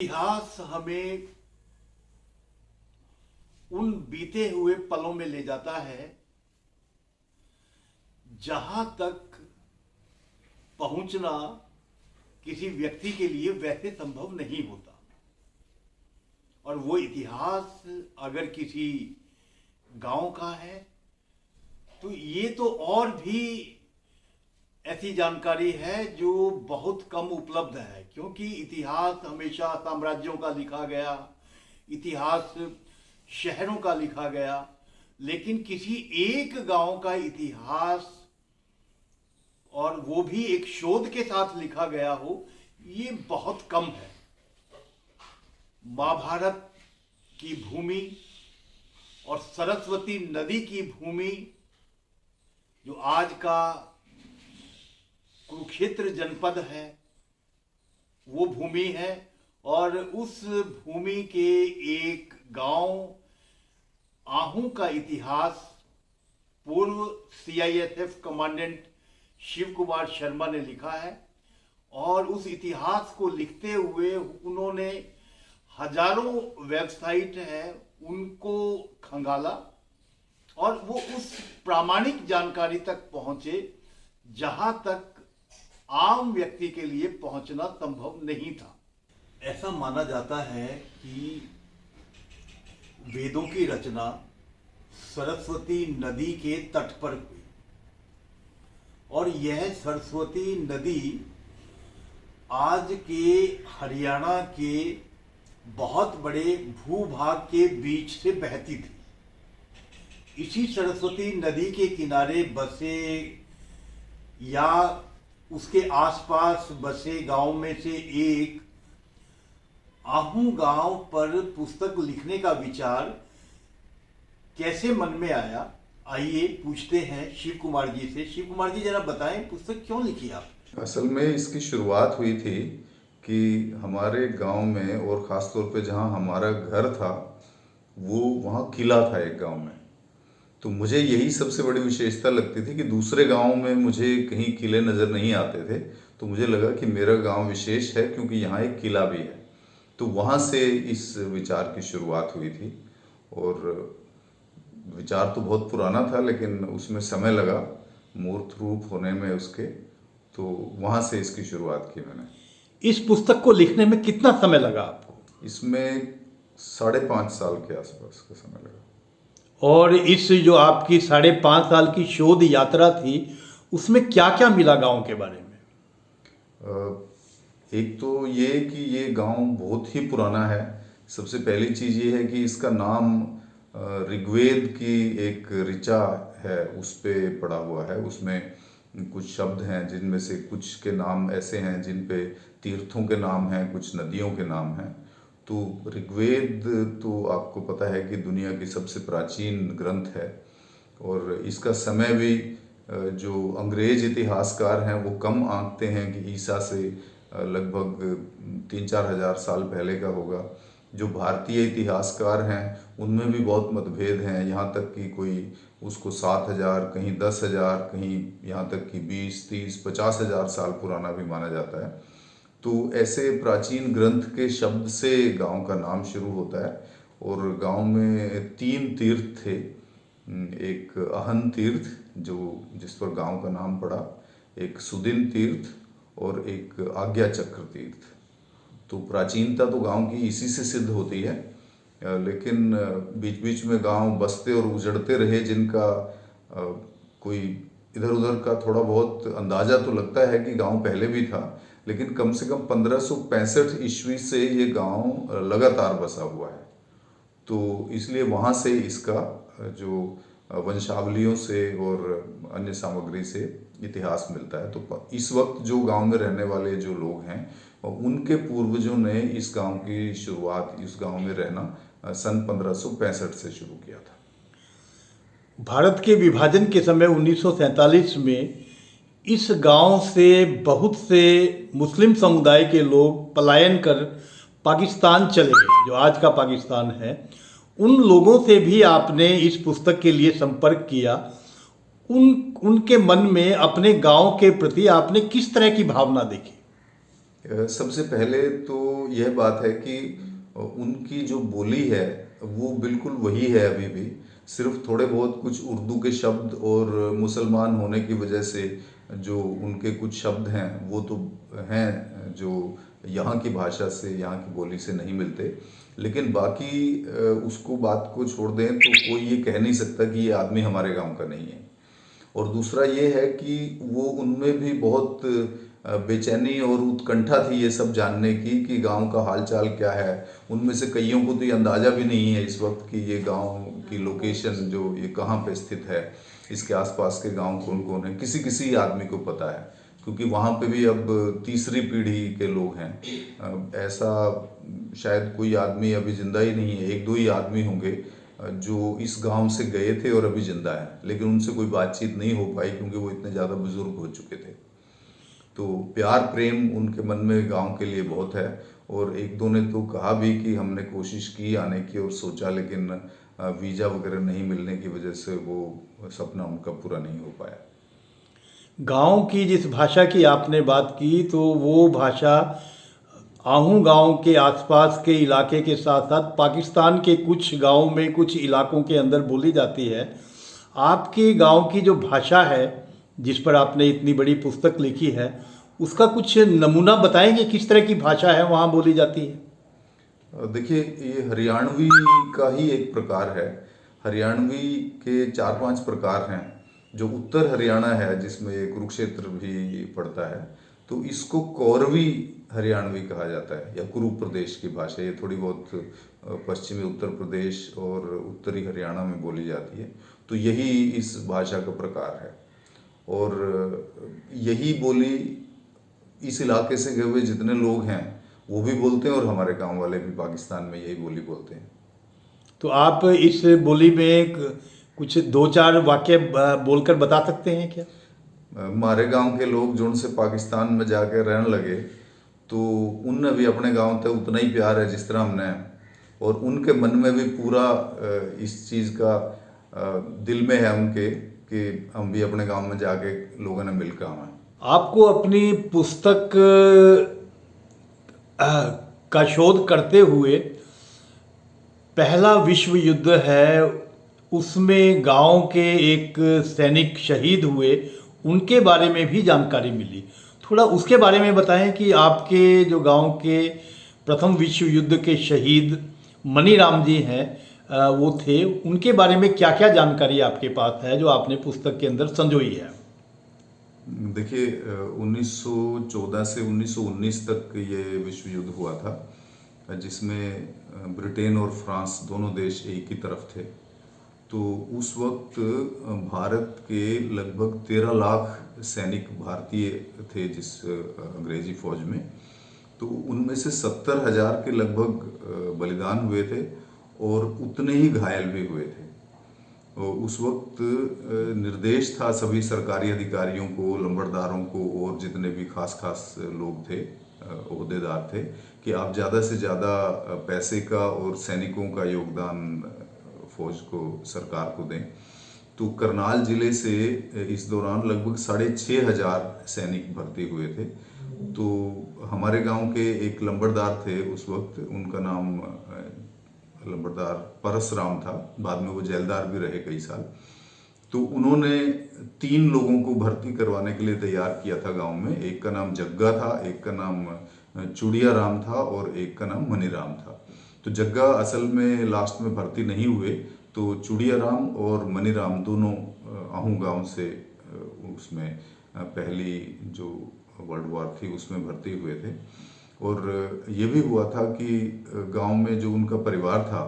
इतिहास हमें उन बीते हुए पलों में ले जाता है जहां तक पहुंचना किसी व्यक्ति के लिए वैसे संभव नहीं होता। और वो इतिहास अगर किसी गांव का है तो ये तो और भी ऐसी जानकारी है जो बहुत कम उपलब्ध है, क्योंकि इतिहास हमेशा साम्राज्यों का लिखा गया, इतिहास शहरों का लिखा गया, लेकिन किसी एक गांव का इतिहास और वो भी एक शोध के साथ लिखा गया हो, ये बहुत कम है। महाभारत की भूमि और सरस्वती नदी की भूमि जो आज का कुरुक्षेत्र जनपद है, वो भूमि है। और उस भूमि के एक गांव आहू का इतिहास पूर्व सीआईएसएफ कमांडेंट शिव कुमार शर्मा ने लिखा है। और उस इतिहास को लिखते हुए उन्होंने हजारों वेबसाइट है उनको खंगाला और वो उस प्रामाणिक जानकारी तक पहुंचे जहां तक आम व्यक्ति के लिए पहुंचना संभव नहीं था। ऐसा माना जाता है कि वेदों की रचना सरस्वती नदी के तट पर हुई और यह सरस्वती नदी आज के हरियाणा के बहुत बड़े भूभाग के बीच से बहती थी। इसी सरस्वती नदी के किनारे बसे या उसके आसपास बसे गांव में से एक आहू गांव पर पुस्तक लिखने का विचार कैसे मन में आया, आइए पूछते हैं शिव कुमार जी से। शिव कुमार जी, जरा बताएं पुस्तक क्यों लिखी आप? असल में इसकी शुरुआत हुई थी कि हमारे गांव में, और ख़ास तौर पे जहां हमारा घर था वो वहां किला था एक गांव में। तो मुझे यही सबसे बड़ी विशेषता लगती थी कि दूसरे गांव में मुझे कहीं किले नज़र नहीं आते थे। तो मुझे लगा कि मेरा गांव विशेष है क्योंकि यहाँ एक किला भी है। तो वहाँ से इस विचार की शुरुआत हुई थी। और विचार तो बहुत पुराना था लेकिन उसमें समय लगा मूर्त रूप होने में उसके, तो वहाँ से इसकी शुरुआत की मैंने। इस पुस्तक को लिखने में कितना समय लगा आपको? इसमें 5.5 साल के आसपास का समय लगा। और इस जो आपकी 5.5 साल की शोध यात्रा थी उसमें क्या क्या मिला गांव के बारे में? एक तो ये कि ये गांव बहुत ही पुराना है। सबसे पहली चीज़ ये है कि इसका नाम ऋग्वेद की एक ऋचा है उस पे पड़ा हुआ है। उसमें कुछ शब्द हैं जिनमें से कुछ के नाम ऐसे हैं जिन पे तीर्थों के नाम हैं, कुछ नदियों के नाम हैं। तो ऋग्वेद तो आपको पता है कि दुनिया की सबसे प्राचीन ग्रंथ है और इसका समय भी जो अंग्रेज इतिहासकार हैं वो कम आंकते हैं कि ईसा से लगभग 3-4 हज़ार साल पहले का होगा। जो भारतीय इतिहासकार हैं उनमें भी बहुत मतभेद हैं, यहाँ तक कि कोई उसको 7,000, कहीं 10,000, कहीं यहाँ तक कि 20, 30, 50 हज़ार साल पुराना भी माना जाता है। तो ऐसे प्राचीन ग्रंथ के शब्द से गांव का नाम शुरू होता है। और गांव में 3 तीर्थ थे। एक अहन तीर्थ जिस पर गांव का नाम पड़ा, एक सुदिन तीर्थ और एक आज्ञा चक्र तीर्थ। तो प्राचीनता तो गांव की इसी से सिद्ध होती है, लेकिन बीच बीच में गांव बसते और उजड़ते रहे जिनका कोई इधर उधर का थोड़ा बहुत अंदाजा तो लगता है कि गांव पहले भी था, लेकिन कम से कम 1565 ईस्वी से ये गांव लगातार बसा हुआ है। तो इसलिए वहाँ से इसका जो वंशावलियों से और अन्य सामग्री से इतिहास मिलता है। तो इस वक्त जो गांव में रहने वाले जो लोग हैं उनके पूर्वजों ने इस गांव की शुरुआत, इस गांव में रहना सन 1565 से शुरू किया था। भारत के विभाजन के समय 1947 में इस गांव से बहुत से मुस्लिम समुदाय के लोग पलायन कर पाकिस्तान चले गए, जो आज का पाकिस्तान है। उन लोगों से भी आपने इस पुस्तक के लिए संपर्क किया। उनके मन में अपने गांव के प्रति आपने किस तरह की भावना देखी? सबसे पहले तो यह बात है कि उनकी जो बोली है वो बिल्कुल वही है अभी भी। सिर्फ थोड़े बहुत कुछ उर्दू के शब्द और मुसलमान होने की वजह से जो उनके कुछ शब्द हैं वो तो हैं जो यहाँ की भाषा से, यहाँ की बोली से नहीं मिलते। लेकिन बाकी उसको बात को छोड़ दें तो कोई ये कह नहीं सकता कि ये आदमी हमारे गांव का नहीं है। और दूसरा ये है कि वो उनमें भी बहुत बेचैनी और उत्कंठा थी ये सब जानने की कि गांव का हालचाल क्या है। उनमें से कईयों को तो ये अंदाज़ा भी नहीं है इस वक्त कि ये गांव की लोकेशन जो ये कहाँ पे स्थित है, इसके आसपास के गांव कौन कौन है, किसी किसी आदमी को पता है क्योंकि वहाँ पे भी अब तीसरी पीढ़ी के लोग हैं। ऐसा शायद कोई आदमी अभी जिंदा ही नहीं है, एक दो ही आदमी होंगे जो इस गांव से गए थे और अभी जिंदा हैं, लेकिन उनसे कोई बातचीत नहीं हो पाई क्योंकि वो इतने ज़्यादा बुजुर्ग हो चुके थे। तो प्यार प्रेम उनके मन में गांव के लिए बहुत है। और एक दो ने तो कहा भी कि हमने कोशिश की आने की और सोचा, लेकिन वीज़ा वगैरह नहीं मिलने की वजह से वो सपना उनका पूरा नहीं हो पाया। गांव की जिस भाषा की आपने बात की तो वो भाषा आहू गांव के आसपास के इलाके के साथ साथ पाकिस्तान के कुछ गांवों में, कुछ इलाकों के अंदर बोली जाती है। आपके गांव की जो भाषा है जिस पर आपने इतनी बड़ी पुस्तक लिखी है, उसका कुछ नमूना बताएंगे किस तरह की भाषा है वहाँ बोली जाती है? देखिए, ये हरियाणवी का ही एक प्रकार है। हरियाणवी के चार पांच प्रकार हैं। जो उत्तर हरियाणा है जिसमें ये कुरुक्षेत्र भी पड़ता है, तो इसको कौरवी हरियाणवी कहा जाता है या कुरु प्रदेश की भाषा। ये थोड़ी बहुत पश्चिमी उत्तर प्रदेश और उत्तरी हरियाणा में बोली जाती है। तो यही इस भाषा का प्रकार है। और यही बोली इस इलाके से गए हुए जितने लोग हैं वो भी बोलते हैं और हमारे गांव वाले भी पाकिस्तान में यही बोली बोलते हैं। तो आप इस बोली में कुछ दो चार वाक्य बोलकर बता सकते हैं क्या? हमारे गांव के लोग जो उनसे पाकिस्तान में जाके रहने लगे तो उनने भी अपने गांव तक उतना ही प्यार है जिस तरह हमने है। और उनके मन में भी पूरा इस चीज़ का दिल में है उनके कि हम भी अपने गांव में जाके लोगों ने मिलकर आना। आपको अपनी पुस्तक का शोध करते हुए पहला विश्व युद्ध है उसमें गांव के एक सैनिक शहीद हुए, उनके बारे में भी जानकारी मिली। थोड़ा उसके बारे में बताएं कि आपके जो गांव के प्रथम विश्व युद्ध के शहीद मनीराम जी हैं, वो थे, उनके बारे में क्या क्या जानकारी आपके पास है जो आपने पुस्तक के अंदर संजोई है? देखिए, 1914 से 1919 तक ये विश्व युद्ध हुआ था जिसमें ब्रिटेन और फ्रांस दोनों देश एक ही तरफ थे। तो उस वक्त भारत के लगभग 13 लाख सैनिक भारतीय थे जिस अंग्रेजी फौज में। तो उनमें से 70,000 के लगभग बलिदान हुए थे और उतने ही घायल भी हुए थे। उस वक्त निर्देश था सभी सरकारी अधिकारियों को, लंबड़दारों को और जितने भी खास खास लोग थे, ओहदेदार थे, कि आप ज़्यादा से ज़्यादा पैसे का और सैनिकों का योगदान फौज को, सरकार को दें। तो करनाल जिले से इस दौरान लगभग 6,500 सैनिक भर्ती हुए थे। तो हमारे गांव के एक लंबड़दार थे उस वक्त, उनका नाम लंबड़दार परसराम था, बाद में वो जेलदार भी रहे कई साल। तो उन्होंने 3 लोगों को भर्ती करवाने के लिए तैयार किया था गांव में। एक का नाम जग्गा था, एक का नाम चुड़िया राम था और एक का नाम मनीराम था। तो जग्गा असल में लास्ट में भर्ती नहीं हुए, तो चुड़िया राम और मनीराम दोनों आहू गांव से उसमें पहली जो वर्ल्ड वॉर थी उसमें भर्ती हुए थे। और ये भी हुआ था कि गांव में जो उनका परिवार था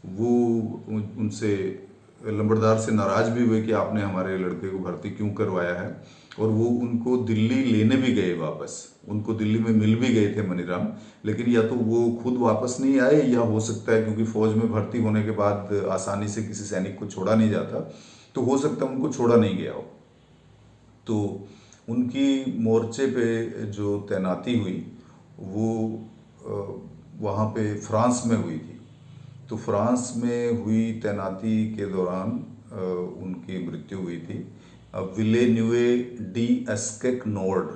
वो उनसे, लंबड़दार से नाराज भी हुए कि आपने हमारे लड़के को भर्ती क्यों करवाया है। और वो उनको दिल्ली लेने भी गए वापस, उनको दिल्ली में मिल भी गए थे मनीराम। लेकिन या तो वो खुद वापस नहीं आए, या हो सकता है क्योंकि फौज में भर्ती होने के बाद आसानी से किसी सैनिक को छोड़ा नहीं जाता, तो हो सकता है उनको छोड़ा नहीं गया हो। तो उनकी मोर्चे पे जो तैनाती हुई वो वहाँ पे फ्रांस में हुई थी। तो फ्रांस में हुई तैनाती के दौरान उनकी मृत्यु हुई थी। विले न्यूए डी एस्केक नोर्ड,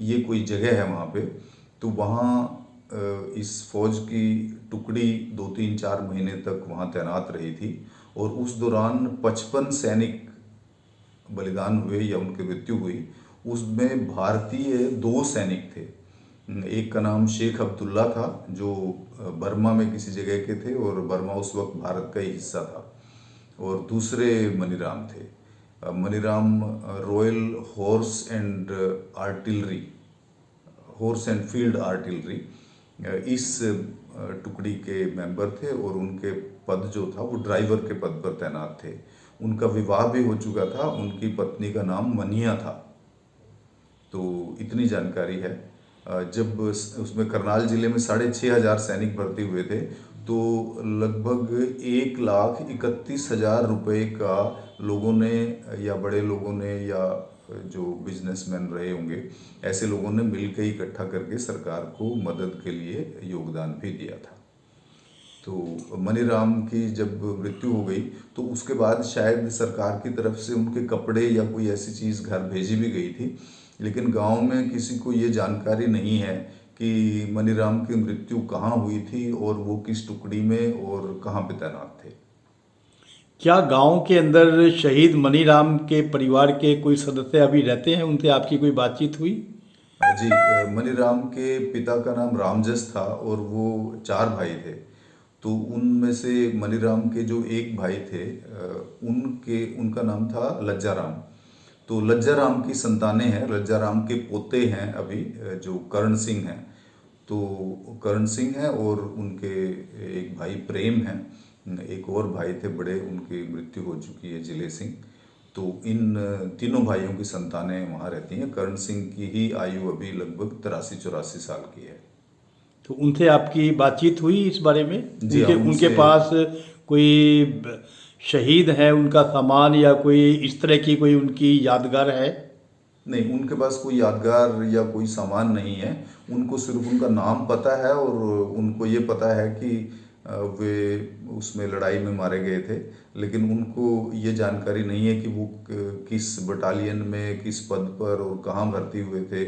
ये कोई जगह है वहाँ पे। तो वहाँ इस फौज की टुकड़ी 2-3-4 महीने तक वहाँ तैनात रही थी और उस दौरान 55 सैनिक बलिदान हुए या उनकी मृत्यु हुई। उसमें भारतीय 2 सैनिक थे। एक का नाम शेख अब्दुल्ला था जो बर्मा में किसी जगह के थे और बर्मा उस वक्त भारत का ही हिस्सा था, और दूसरे मनीराम थे। Maniram royal horse and field artillery इस टुकड़ी के मेंबर थे और उनके पद जो था वो ड्राइवर के पद पर तैनात थे। उनका विवाह भी हो चुका था, उनकी पत्नी का नाम मनिया था। तो इतनी जानकारी है। जब उसमें करनाल जिले में 6,500 सैनिक भर्ती हुए थे तो लगभग 1,31,000 रुपये का लोगों ने या बड़े लोगों ने या जो बिजनेसमैन रहे होंगे ऐसे लोगों ने मिलकर इकट्ठा करके सरकार को मदद के लिए योगदान भी दिया था। तो मनीराम की जब मृत्यु हो गई तो उसके बाद शायद सरकार की तरफ से उनके कपड़े या कोई ऐसी चीज़ घर भेजी भी गई थी, लेकिन गांव में किसी को ये जानकारी नहीं है कि मनीराम की मृत्यु कहाँ हुई थी और वो किस टुकड़ी में और कहाँ पे तैनात थे। क्या गांव के अंदर शहीद मनीराम के परिवार के कोई सदस्य अभी रहते हैं, उनसे आपकी कोई बातचीत हुई? जी, मनीराम के पिता का नाम रामजस था और वो 4 भाई थे। तो उनमें से मनीराम के जो एक भाई थे उनका नाम था लज्जाराम। तो लज्जाराम की संतानें हैं, लज्जाराम के पोते हैं अभी जो करण सिंह हैं। तो करण सिंह हैं और उनके एक भाई प्रेम हैं, एक और भाई थे बड़े, उनकी मृत्यु हो चुकी है जिले सिंह। तो इन तीनों भाइयों की संतानें वहाँ रहती हैं। करण सिंह की ही आयु अभी लगभग 83-84 साल की है। तो उनसे आपकी बातचीत हुई इस बारे में? जी हाँ, उनके पास कोई शहीद है, उनका सामान या कोई इस तरह की कोई उनकी यादगार है? नहीं, उनके पास कोई यादगार या कोई सामान नहीं है। उनको सिर्फ उनका नाम पता है और उनको ये पता है कि वे उसमें लड़ाई में मारे गए थे, लेकिन उनको ये जानकारी नहीं है कि वो किस बटालियन में किस पद पर और कहाँ भर्ती हुए थे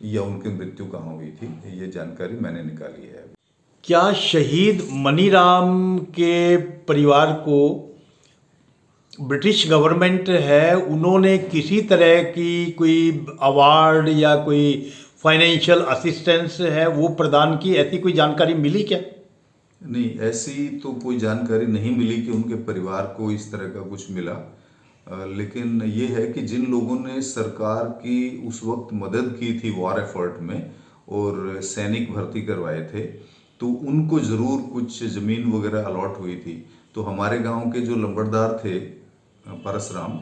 या उनकी मृत्यु कहाँ हुई थी। ये जानकारी मैंने निकाली है। क्या शहीद मनीराम के परिवार को ब्रिटिश गवर्नमेंट है उन्होंने किसी तरह की कोई अवार्ड या कोई फाइनेंशियल असिस्टेंस है वो प्रदान की, ऐसी कोई जानकारी मिली क्या? नहीं, ऐसी तो कोई जानकारी नहीं मिली कि उनके परिवार को इस तरह का कुछ मिला। लेकिन ये है कि जिन लोगों ने सरकार की उस वक्त मदद की थी वॉर एफर्ट में और सैनिक भर्ती करवाए थे, तो उनको ज़रूर कुछ ज़मीन वगैरह अलॉट हुई थी। तो हमारे गांव के जो लंबड़दार थे परसराम,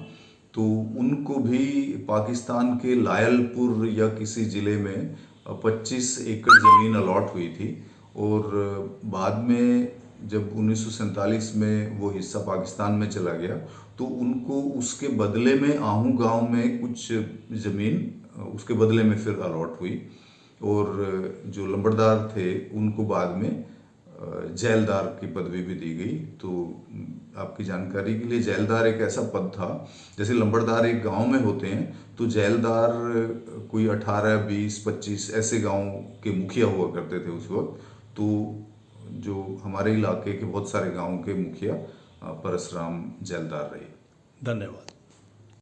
तो उनको भी पाकिस्तान के लायलपुर या किसी ज़िले में 25 एकड़ ज़मीन अलॉट हुई थी। और बाद में जब 1947 में वो हिस्सा पाकिस्तान में चला गया तो उनको उसके बदले में आहू गांव में कुछ ज़मीन उसके बदले में फिर अलॉट हुई। और जो लंबड़दार थे उनको बाद में जेलदार की पदवी भी दी गई। तो आपकी जानकारी के लिए जेलदार एक ऐसा पद था, जैसे लंबड़दार एक गांव में होते हैं तो जेलदार कोई 18, 20, 25 ऐसे गांव के मुखिया हुआ करते थे उस वक्त। तो जो हमारे इलाके के बहुत सारे गांवों के मुखिया परसराम जेलदार रहे। धन्यवाद।